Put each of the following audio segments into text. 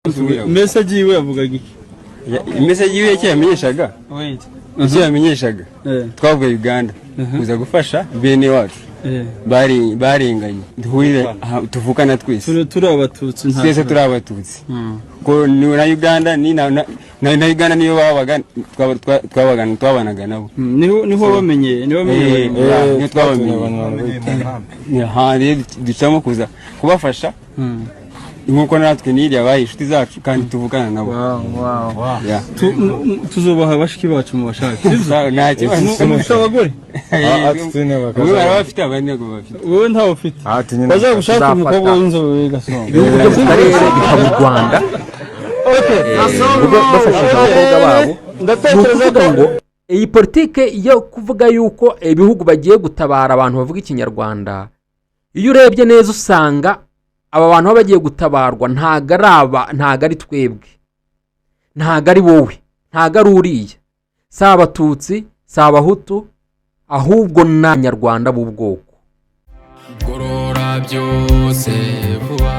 message yiwe yavugaga iki? Message yiwe yamenyeshaga icyo yamenyeshaga twavuye Uganda kuza gufasha bene wacu barenganye duhurire tuvukana twese turi abatutsi nta twese turi abatutsi ko na Uganda ni na Uganda niyo twabanaga nabo niho bamenye niho twabamenye ducamo kuza kubafasha nkuko natwe niri abaye inshuti zacu kandi tuvugana nabo. Tuzobaha bashiki bacu mu bashaka nta kibazo abagore wowe bafite abanyago bafite wowe ntawe ufite baza gushaka umukobwa w'inzobe gasonga akarere mu Rwanda bafashije abakobwa babo. Ndatekereza ngo iyi politike yo kuvuga yuko ibihugu bagiye gutabara abantu bavuga ikinyarwanda, iyo urebye neza usanga aba bantu bagiye gutabarwa ntago ari twebwe, ntago ari wowe, ntago ari uriya, si abatutsi, si abahutu, ahubwo n'abanyarwanda b'ubwoko. Gorora byose vuba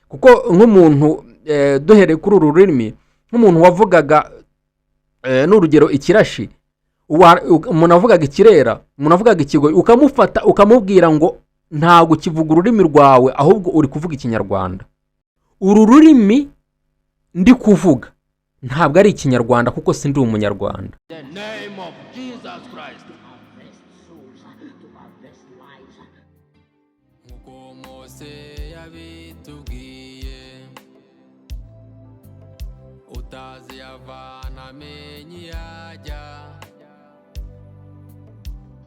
kuko nk'umuntu duhereye kuri uru rurimi, nk'umuntu wavugaga n'urugero ikirashi, umuntu avugaga ikirera, umuntu avugaga ikigoyi, ukamufata ukamubwira ngo ntago kivuga ururimi rwawe ahubwo uri kuvuga ikinyarwanda. Uru rurimi ndi kuvuga ntabwo ari ikinyarwanda kuko sindi umunyarwanda. the name of Jesus Christ nkuko Mose yabitubwiye utazi yavana amenye yajya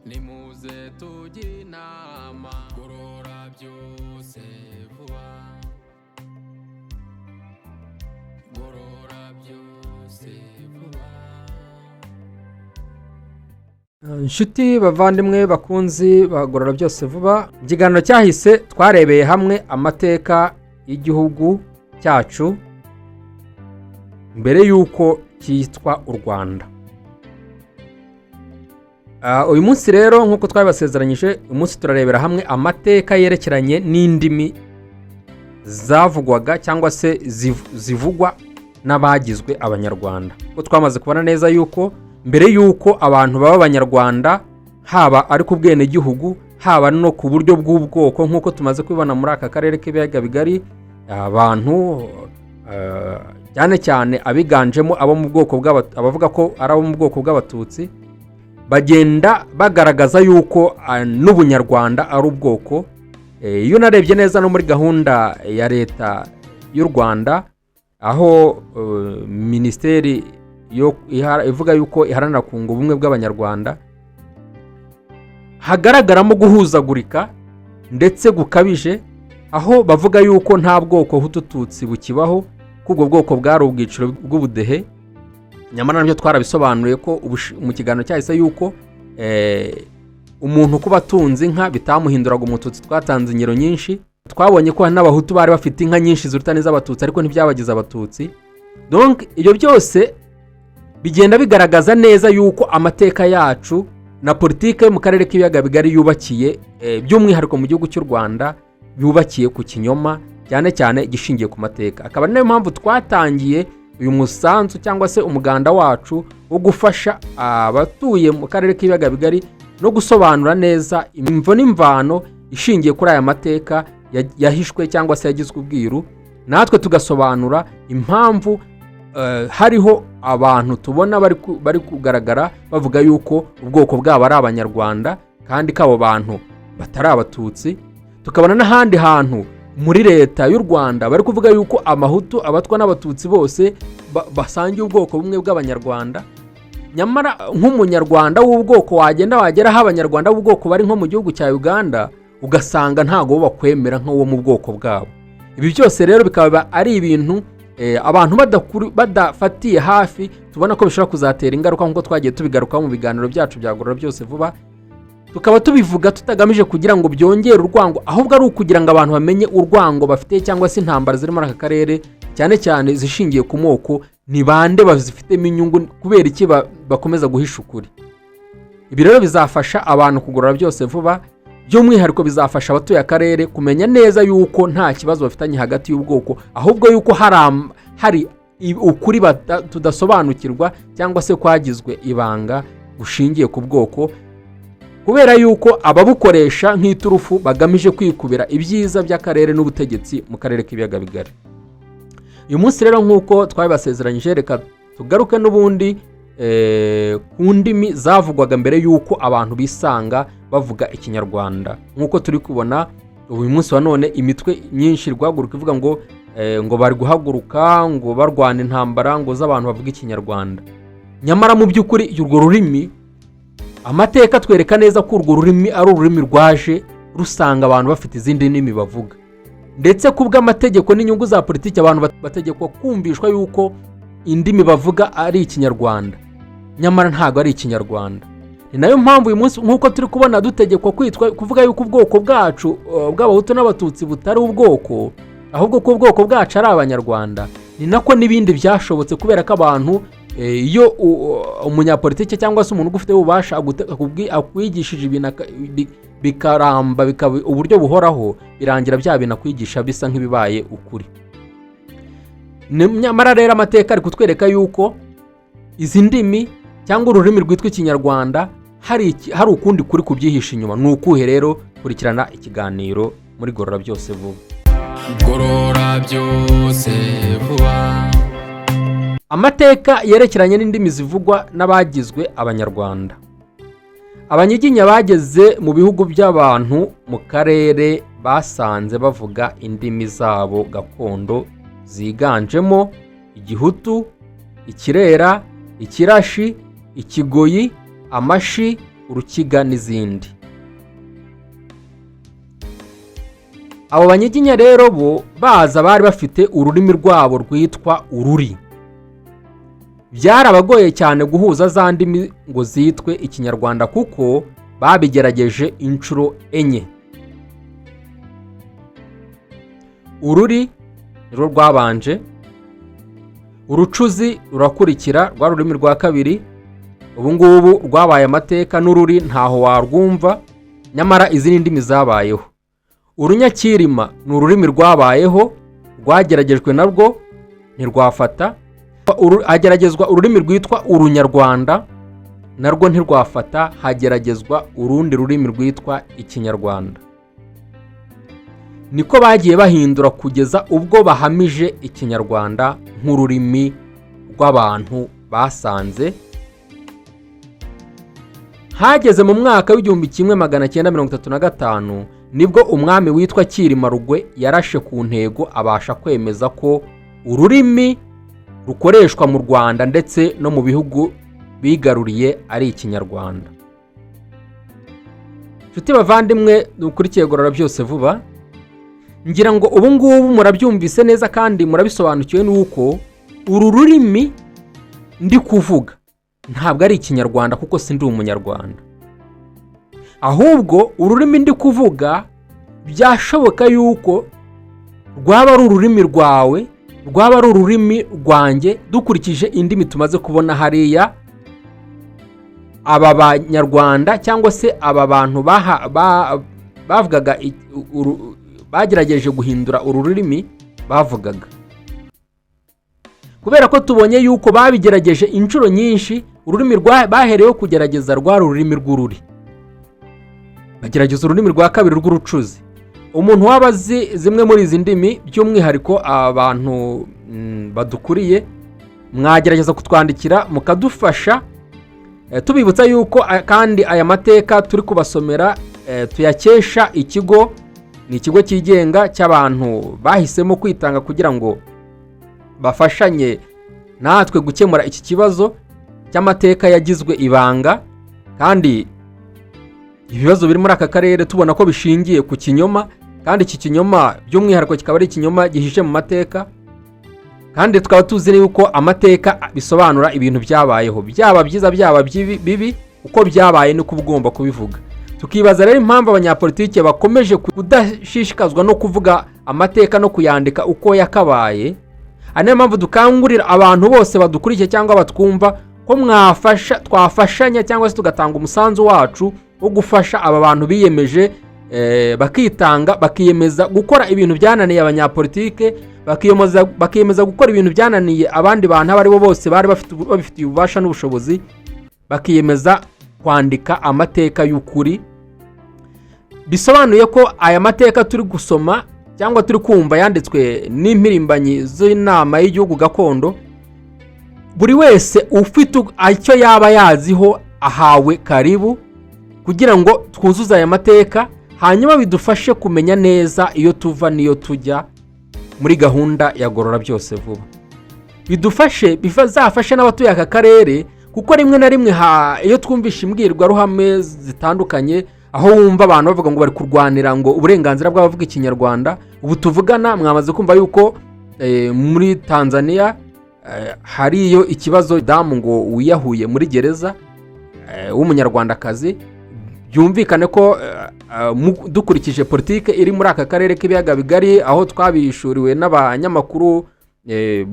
nimuze tujye inama gorora byose vuba gorora byose vuba. Inshuti bavandimwe bakunzi bagorora byose vuba, ikiganiro cyahise twarebeye hamwe amateka y'igihugu cyacu mbere y'uko cyitwa u Rwanda. Uyu munsi rero nk'uko twabibasezeranyije, uyu munsi turarebera hamwe amateka yerekeranye n'indimi zavugwaga cyangwa se zivugwa n'abagizwe abanyarwanda. Kuko twamaze kubona neza yuko mbere y'uko abantu baba abanyarwanda, haba ari ku bwenegihugu, haba no ku buryo bw'ubwoko, nk'uko tumaze kubibona muri aka karere k'ibiyaga bigari, abantu cyane cyane abiganjemo abo mu bwoko abavuga ko ari abo mu bwoko bw'abatutsi, bagenda bagaragaza yuko n'ubunyarwanda ari ubwoko. Iyo narebye neza no muri gahunda ya leta y'u Rwanda, aho minisiteri ivuga yuko iharanira kunga ubumwe bw'abanyarwanda, hagaragaramo guhuzagurika ndetse gukabije, aho bavuga yuko nta bwoko hutututsi bukibaho, kubwo bwoko bwari ubwiciro bw'ubudehe. Nyamara nabyo twarabisobanuye ko mu kiganiro cyahise yuko umuntu kuba atunze inka bitamuhinduraga umututsi. Twatanze ingero nyinshi, twabonye ko n'abahutu bari bafite inka nyinshi ziruta n'iz'abatutsi ariko ntibyabagize abatutsi. Donc ibyo byose bigenda bigaragaza neza yuko amateka yacu na politike mu karere k'ibiyaga bigari yubakiye, by'umwihariko mu gihugu cy'u Rwanda, yubakiye ku kinyoma cyane cyane gishingiye ku mateka. Akaba niyo mpamvu twatangiye uyu musanzu cyangwa se umuganda wacu wo gufasha abatuye mu karere k'ibiyaga bigari no gusobanura neza imvo n'imvano ishingiye kuri aya mateka yahishwe cyangwa se yagizwe ubwiru, natwe tugasobanura impamvu hariho abantu tubona bari kugaragara bavuga yuko ubwoko bwabo ari abanyarwanda kandi ko abo bantu batari abatutsi. Tukabona n'ahandi hantu muri leta y'u Rwanda bari kuvuga yuko amahutu, abatwa n'abatutsi bose basangiye ubwoko bumwe bw'abanyarwanda. Nyamara nk'umunyarwanda w'ubwoko wageraho abanyarwanda b'ubwoko bari nko mu gihugu cya Uganda, ugasanga ntago bakwemera nk'uwo mu bwoko bwabo. Ibi byose rero bikaba ari ibintu abantu badafatiye hafi, tubona ko bishobora kuzatera ingaruka nk'uko twagiye tubigarukaho mu biganiro byacu bya gorora byose vuba. Tukaba tubivuga tutagamije kugira ngo byongere urwango, ahubwo ari ukugira ngo abantu bamenye urwango bafite cyangwa se intambara ziri muri aka karere, cyane cyane zishingiye ku moko, ni bande bazifitemo inyungu, kubera iki bakomeza guhisha ukuri. Ibi rero bizafasha abantu kugorora byose vuba by'umwihariko bizafasha abatuye akarere kumenya neza yuko nta kibazo bafitanye hagati y'ubwoko, ahubwo yuko hari ukuri tudasobanukirwa cyangwa se kwagizwe ibanga gushingiye ku bwoko, kubera yuko ababukoresha nk'iturufu bagamije kwikubira ibyiza by'akarere n'ubutegetsi mu karere k'ibiyaga bigari. Uyu munsi rero nk'uko twabibasezeranyije, reka tugaruke n'ubundi ku ndimi zavugwaga mbere y'uko abantu bisanga bavuga ikinyarwanda. Nk'uko turi kubona uyu munsi wa none imitwe myinshi rwaguruka ivuga ngo bari guhaguruka ngo barwana intambara ngo z'abantu bavuga ikinyarwanda. Nyamara mu by'ukuri urwo rurimi, amateka twereka neza ko urwo rurimi ari ururimi rwaje rusanga abantu bafite izindi ndimi bavuga, ndetse kubw'amategeko n'inyungu za politiki abantu bategekwa kumvishwa yuko indimi bavuga ari ikinyarwanda, nyamara ntabwo ari ikinyarwanda. Ni nayo mpamvu uyu munsi nk'uko turi kubona dutegekwa kuvuga yuko ubwoko bwacu bw'abahutu n'abatutsi butari ubwoko, ahubwo ko ubwoko bwacu ari abanyarwanda. Ni nako n'ibindi byashobotse, kubera ko abantu iyo umunyapolitiki cyangwa se umuntu ufite ububasha akwigishije ibintu bikaramba bikaba uburyo buhoraho, birangira bya bintu akwigisha bisa nk'ibibaye ukuri. Nyamara rero amateka ari kutwereka yuko izi ndimi cyangwa ururimi rwitwa ikinyarwanda hari ukundi kuri kubyihisha inyuma. Ni ukuhe rero? Kurikirana ikiganiro muri Gorora Byose Vuba. Gorora Byose Vuba. Amateka yerekeranye n'indimi zivugwa n'abagizwe abanyarwanda. Abanyiginya bageze mu bihugu by'abantu mu karere basanze bavuga indimi zabo gakondo ziganjemo Igihutu, Ikirera, Ikirashi, Ikigoyi, Amashi, Urukiga n'izindi. Abo banyiginya rero bo baza bari bafite ururimi rwabo rwitwa ururi. Byarabagoye cyane guhuza za ndimi ngo zitwe ikinyarwanda kuko babigerageje inshuro enye. Ururi nirwo rwabanje, urucuzi rurakurikira rwa rurimi rwa kabiri. Ubu ngubu rwabaye amateka, n'ururi ntaho warwumva, nyamara izindi ndimi zabayeho. Urunyakirima ni ururimi rwabayeho, rwageragejwe narwo ntirwafata. Hageragezwa ururimi rwitwa urunyarwanda, narwo ntirwafata, hageragezwa urundi rurimi rwitwa ikinyarwanda. Niko bagiye bahindura kugeza ubwo bahamije ikinyarwanda nk'ururimi rw'abantu basanze. Hageze mu mwaka w'1935 nibwo umwami witwa Cyilima Rugwe yarashe ku ntego abasha kwemeza ko ururimi rukoreshwa mu Rwanda ndetse no mu bihugu bigaruriye ari ikinyarwanda. Nshuti bavandimwe dukurikiye Gorora Byose Vuba, ngira ngo ubu ngubu murabyumvise neza kandi murabisobanukiwe n'uko uru rurimi ndi kuvuga ntabwo ari ikinyarwanda kuko sindi umunyarwanda, ahubwo ururimi ndi kuvuga byashoboka yuko rwaba ari ururimi rwawe, rwaba ari ururimi rwanjye, dukurikije indimi tumaze kubona hariya. Aba banyarwanda cyangwa se aba bantu bavugaga bagerageje guhindura ururimi bavugaga, kubera ko tubonye yuko babigerageje inshuro nyinshi. Ururimi bahereyeho kugerageza rwari ururimi rw'ururi, bagerageza ururimi rwa kabiri rw'urucuzi. Umuntu waba azi zimwe muri izi ndimi, by'umwihariko abantu badukuriye, mwagerageza kutwandikira mukadufasha, tubibutsa yuko kandi aya mateka turi kubasomera tuyakesha ikigo, ni ikigo cyigenga cy'abantu bahisemo kwitanga kugira ngo bafashanye natwe gukemura iki kibazo cy'amateka yagizwe ibanga. Kandi ibibazo biri muri aka karere tubona ko bishingiye ku kinyoma, kandi iki kinyoma by'umwihariko kikaba ari ikinyoma gihishe mu mateka. Kandi tukaba tuzi yuko amateka bisobanura ibintu byabayeho, byaba byiza byaba bibi, uko byabaye niko ugomba kubivuga. Tukibaza rero impamvu abanyapolitiki bakomeje kudashishikazwa no kuvuga amateka no kuyandika uko yakabaye. Ane mpamvu dukangurira abantu bose badukurikiye cyangwa batwumva ko twafashanya cyangwa se tugatanga umusanzu wacu wo gufasha aba bantu biyemeje bakitanga bakiyemeza gukora ibintu byananiye abanyapolitike, bakiyemeza gukora ibintu byananiye abandi bantu abo ari bo bose bari babifitiye ububasha n'ubushobozi, bakiyemeza kwandika amateka y'ukuri. Bisobanuye ko aya mateka turi gusoma cyangwa turi kumva yanditswe n'impirimbanyi z'inama y'igihugu gakondo, buri wese ufite icyo yaba yaziho ahawe karibu kugira ngo twuzuze aya mateka, hanyuma bidufashe kumenya neza iyo tuva n'iyo tujya muri gahunda ya Gorora Byose Vuba. Bizafashe n'abatuye aka karere, kuko rimwe na rimwe iyo twumvishe imbwirwaruhame zitandukanye, aho wumva abantu bavuga ngo bari kurwanira ngo uburenganzira bw'abavuga ikinyarwanda. Ubu tuvugana mwamaze kumva yuko muri Tanzania hariyo ikibazo damu ngo wiyahuye muri gereza w'umunyarwandakazi. Byumvikane ko dukurikije politike iri muri aka karere k'ibiyaga bigari, aho twabishuriwe n'abanyamakuru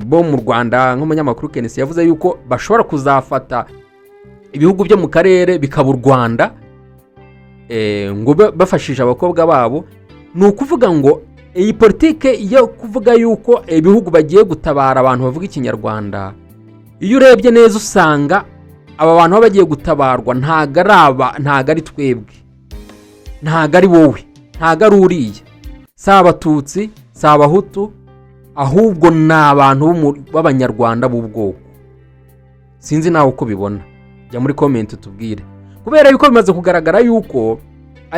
bo mu Rwanda, nk'umunyamakuru Kenesi yavuze yuko bashobora kuzafata ibihugu byo mu karere bikaba u Rwanda ngo bafashije abakobwa babo. Ni ukuvuga ngo iyi politike yo kuvuga yuko ibihugu bagiye gutabara abantu bavuga ikinyarwanda, iyo urebye neza usanga aba bantu baba bagiye gutabarwa ntago ari twebwe, ntago ari wowe, ntago ari uriya, si abatutsi, si abahutu, ahubwo ni abantu b'abanyarwanda b'ubwoko. Sinzi nawe uko bibona, jya muri comment tubwire, kubera yuko bimaze kugaragara yuko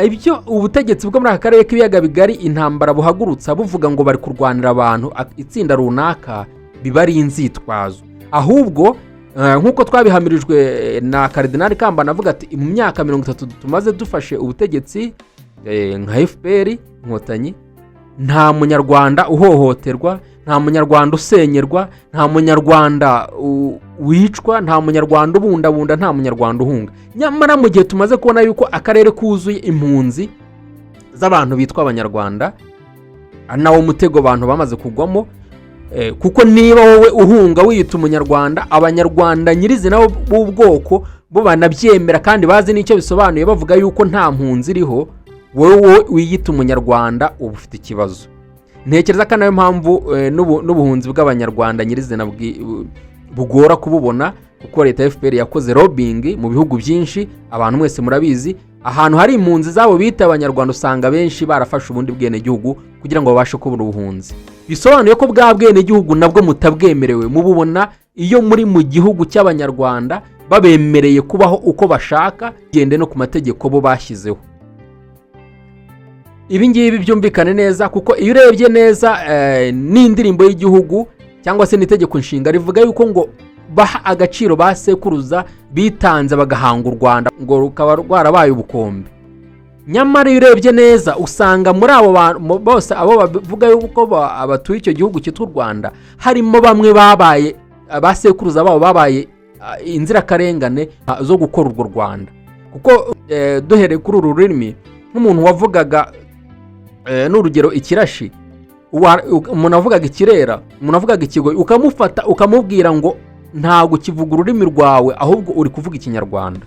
ibyo ubutegetsi bwo muri aka karere k'ibiyaga bigari intambara buhagurutsa buvuga ngo bari kurwanira abantu itsinda runaka, biba ari inzitwazo. Ahubwo nk'uko twabihamirijwe na Karidinali Kambanda avuga ati mu myaka 30 tumaze dufashe ubutegetsi nka FPR Inkotanyi, nta munyarwanda uhohoterwa, nta munyarwanda usenyerwa, nta munyarwanda wicwa, nta munyarwanda ubundabunda, nta munyarwanda uhunga. Nyamara mu gihe tumaze kubona yuko akarere kuzuye impunzi z'abantu bitwa abanyarwanda, nawo mutego abantu bamaze kugwamo, kuko niba wowe uhunga wiyita umunyarwanda, abanyarwanda nyirizina b'ubwoko bo banabyemera kandi bazi n'icyo bisobanuye, bavuga yuko nta mpunzi iriho, wowe wiyita umunyarwanda uba ufite ikibazo. Ntekereza ko nayo mpamvu n'ubuhunzi bw'abanyarwanda nyirizina bugora kububona, kuko leta ya FPR yakoze lobbying mu bihugu byinshi. Abantu mwese murabizi, ahantu hari impunzi zabo bita abanyarwanda usanga benshi barafashe ubundi bwene gihugu kugira ngo babashe kubura ubuhunzi. Bisobanuye ko bwa bwene gihugu nabwo mutabwemerewe, mububona iyo muri mu gihugu cy'abanyarwanda babemereye kubaho uko bashaka, gende no ku mategeko bo bashyizeho. Ibi ngibi byumvikane neza, kuko iyo urebye neza n'indirimbo y'igihugu cyangwa se n'itegeko nshinga rivuga yuko ngo baha agaciro basekuruza bitanze bagahanga u Rwanda ngo rukaba rwarabaye ubukombe. Nyamara iyo urebye neza usanga muri abo bantu bose abo bavuga yuko abatuye icyo gihugu cyitwa u Rwanda, harimo bamwe babaye abasekuruza babo babaye inzirakarengane zo gukora urwo Rwanda. Kuko duhereye kuri uru rurimi, nk'umuntu wavugaga n'urugero ikirashi, umuntu avugaga ikirera, umuntu avugaga ikigoyi, ukamufata ukamubwira ngo ntago kivuga ururimi rwawe ahubwo uri kuvuga ikinyarwanda.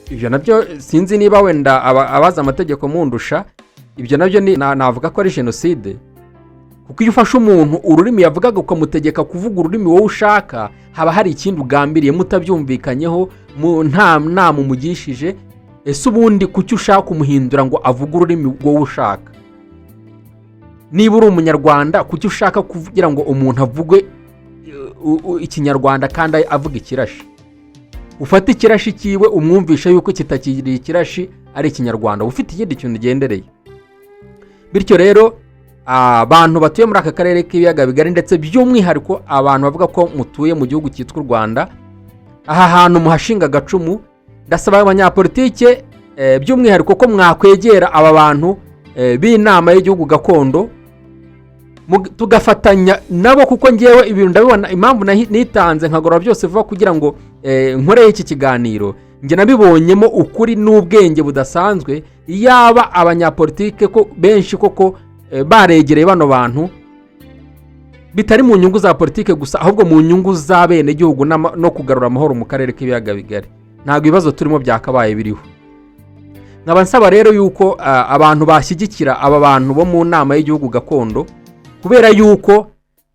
Ibyo nabyo sinzi niba wenda abaza amategeko mundusha, ibyo nabyo navuga ko ari genocide. Kuko iyo ufashe umuntu ururimi yavugaga ukamutegeka kuvuga ururimi wowe ushaka, haba hari ikindi ugambiriye mutabyumvikanyeho, nta mumugishije. Ese ubundi kuki ushaka kumuhindura ngo avuge ururimi wowe ushaka? Niba uri umunyarwanda kuki ushaka kugira ngo umuntu avuge ikinyarwanda kandi avuga ikirashi? Ufata ikirashi kiwe umwumvisha yuko kitakiri ikirashi ari ikinyarwanda, ufite ikindi kintu ugendereye. Bityo rero abantu batuye muri aka karere k'ibiyaga bigari, ndetse by'umwihariko abantu bavuga ko mutuye mu gihugu cyitwa u Rwanda, aha hantu muhashinga agacumu, ndasaba abanyapolitike by'umwihariko ko mwakwegera aba bantu b'inama y'igihugu gakondo tugafatanya nabo, kuko ngewe ibintu ndabibona impamvu nitanze nkagorora byose vuba kugira ngo nkoreye iki kiganiro, nge nabibonyemo ukuri n'ubwenge budasanzwe. Yaba abanyapolitike ko benshi koko baregereye bano bantu, bitari mu nyungu za politike gusa, ahubwo mu nyungu za bene gihugu no kugarura amahoro mu karere k'ibiyaga bigari. Ntabwo ibibazo turimo byakabaye biriho. nkaba nsaba rero yuko abantu bashyigikira aba bantu bo mu nama y'igihugu gakondo, kubera yuko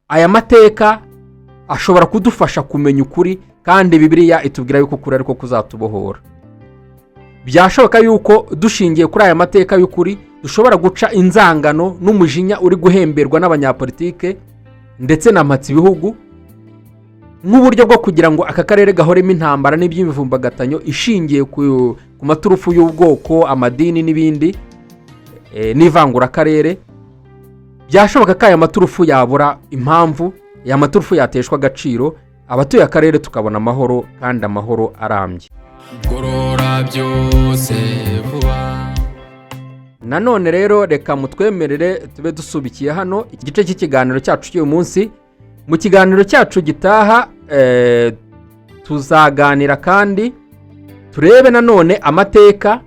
aya mateka ashobora kudufasha kumenya ukuri, kandi Bibiliya itubwira yuko ukuri ariko kuzatubohora. Byashoboka yuko dushingiye kuri aya mateka y'ukuri dushobora guca inzangano n'umujinya uri guhemberwa n'abanyapolitike ndetse n'amatsi ibihugu, nk'uburyo bwo kugira ngo aka karere gahoremo intambara n'iby'imivumbagatanya ishingiye ku maturufu y'ubwoko, amadini n'ibindi n'ivangura akarere. Byashoboka ko aya maturufu yabura impamvu, aya maturufu yateshwa agaciro, abatuye akarere tukabona amahoro, kandi amahoro arambye. Gorora byose vuba. Nanone rero reka mutwemerere tube dusubikiye hano igice cy'ikiganiro cyacu cy'uyu munsi. Mu kiganiro cyacu gitaha tuzaganira kandi turebe nanone amateka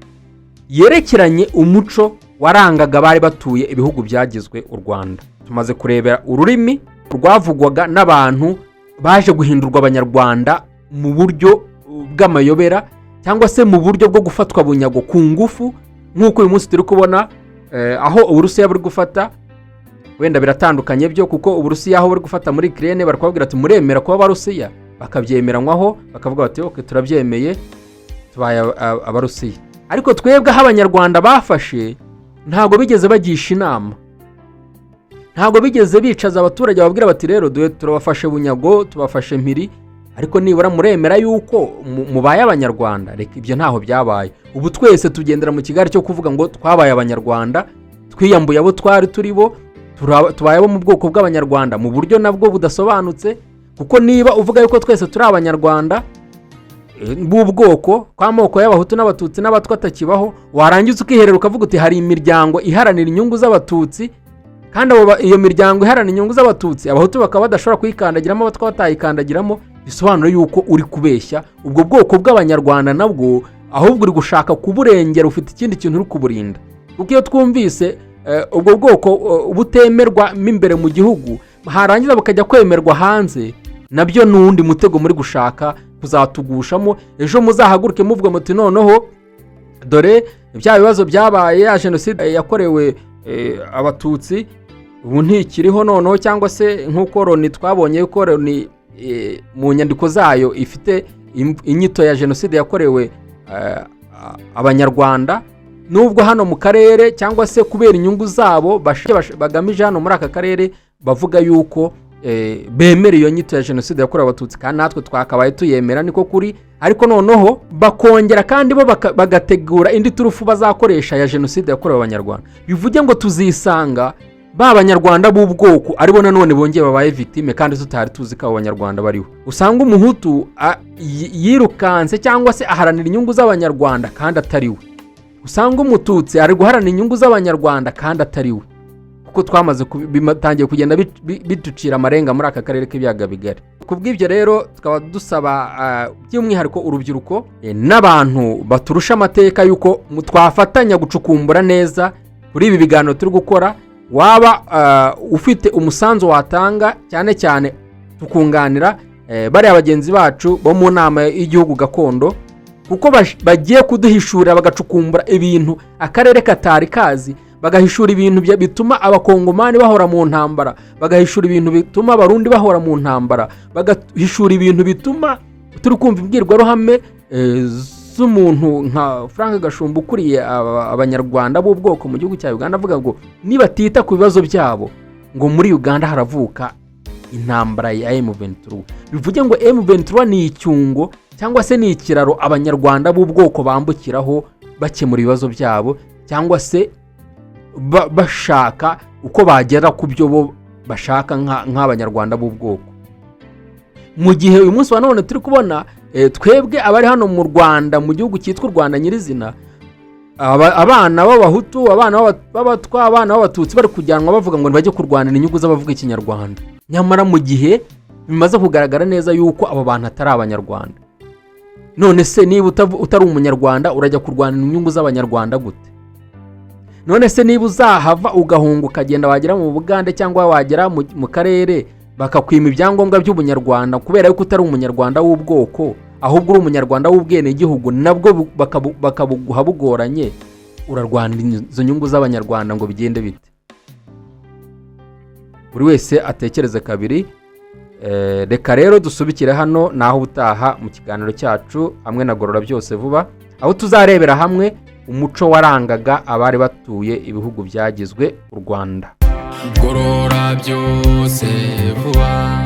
yerekeranye umuco warangaga bari batuye ibihugu byagizwe u Rwanda. Tumaze kurebera ururimi rwavugwaga n'abantu baje guhindurwa abanyarwanda mu buryo bw'amayobera, cyangwa se mu buryo bwo gufatwa bunyago ku ngufu, nk'uko uyu munsi turi kubona aho Uburusiya buri gufata. Wenda biratandukanye byo, kuko Uburusiya aho buri gufata muri Ukraine bari kubabwira ati muremera kuba Abarusiya, bakabyemeranywaho bakavuga bati okay turabyemeye tubaye Abarusiya. Ariko twebwe aho abanyarwanda bafashe ntago bigeze bagisha inama, ntago bigeze bicaza abaturage babwira bati rero turabafashe bunyago, tubafashe mpiri, ariko nibura muremera yuko mubaye abanyarwanda. Reka ibyo ntaho byabaye. Ubu twese tugendera mu kigali cyo kuvuga ngo twabaye abanyarwanda, twiyambuye abo twari turi bo, tubaye abo mu bwoko bw'abanyarwanda mu buryo nabwo budasobanutse. Kuko niba uvuga yuko twese turi abanyarwanda b'ubwoko kw'amoko y'abahutu n'abatutsi n'abatwa atakibaho, warangiza ukiherera ukavuga uti hari imiryango iharanira inyungu z'abatutsi, kandi iyo miryango iharanira inyungu z'abatutsi abahutu bakaba badashobora kuyikandagiramo, abatwa batayikandagiramo, bisobanura yuko uri kubeshya ubwo bwoko bw'abanyarwanda nabwo, ahubwo uri gushaka kuburengera, ufite ikindi kintu uri kuburinda. Kuko iyo twumvise ubwo bwoko butemerwa imbere mu gihugu, harangiza bukajya kwemerwa hanze, nabyo n'undi mutego muri gushaka kuzatugushamo. Ejo muzahaguruke muvuga muti noneho dore bya bibazo byabaye, ya jenoside yakorewe abatutsi ubu ntikiriho noneho, cyangwa se nk'uko Loni twabonye yuko Loni mu nyandiko zayo ifite inyito ya jenoside yakorewe abanyarwanda, nubwo hano mu karere cyangwa se kubera inyungu zabo bagamije hano muri aka karere bavuga yuko bemera iyo nyito ya jenoside yakorewe abatutsi, kandi natwe twakabaye tuyemera, niko kuri. Ariko noneho bakongera kandi bo bagategura indi turufu bazakoresha ya jenoside yakorewe abanyarwanda. Bivuge ngo tuzisanga ba banyarwanda b'ubwoko aribo nanone bongeye babaye victime, kandi tutari tuzi ko abo banyarwanda bariho. Usanga umuhutu yirukanse cyangwa se aharanira inyungu z'abanyarwanda kandi atariwe. Usanga umututsi ari guharanira inyungu z'abanyarwanda kandi atariwe, kuko twamaze bitangiye kugenda biducira amarenga muri aka karere k'ibiyaga bigari. Kubw'ibyo rero tukaba dusaba by'umwihariko urubyiruko n'abantu baturusha amateka yuko twafatanya gucukumbura neza kuri ibi biganiro turi gukora. Waba ufite umusanzu watanga, cyane cyane tukunganira bari abagenzi bacu bo mu nama y'igihugu gakondo, kuko bagiye kuduhishurira bagacukumbura ibintu akarere katari kazi, bagahishura ibintu bituma abakongomani bahora mu ntambara, bagahishura ibintu bituma abarundi bahora mu ntambara, bagahishura ibintu bituma turi kumva imbwirwaruhame z'umuntu nka Frank Gashumba ukuriye abanyarwanda b'ubwoko mu gihugu cya Uganda, avuga ngo nibatita ku bibazo byabo ngo muri Uganda haravuka intambara ya M23. Bivuge ngo M23 ni icyungo cyangwa se ni ikiraro abanyarwanda b'ubwoko bambukiraho bakemura ibibazo byabo, cyangwa se bashaka uko bagera ku byo bo bashaka nk'abanyarwanda b'ubwoko. Mu gihe uyu munsi wa none turi kubona twebwe abari hano mu Rwanda, mu gihugu cyitwa u Rwanda nyirizina, abana b'abahutu, abana b'abatwa, abana b'abatutsi bari kujyanwa bavuga ngo bajye kurwanira inyungu z'abavuga ikinyarwanda, nyamara mu gihe bimaze kugaragara neza yuko abo bantu atari abanyarwanda. None se niba utari umunyarwanda urajya kurwanira inyungu z'abanyarwanda gute? None se niba uzahava ugahunga ukagenda wagera mu Bugande cyangwa wagera mu karere bakakwima ibyangombwa by'ubunyarwanda kubera yuko utari umunyarwanda w'ubwoko, ahubwo uri umunyarwanda w'ubwenegihugu nabwo bakabuguha bugoranye, urarwanda izo nyungu z'abanyarwanda ngo bigende bite? buri wese atekereze kabiri. Reka rero dusubikire hano naho ubutaha mu kiganiro cyacu hamwe na Gorora Byose Vuba, aho tuzarebera hamwe umuco warangaga abari batuye ibihugu byagizwe u Rwanda. Gorora Byose Vuba.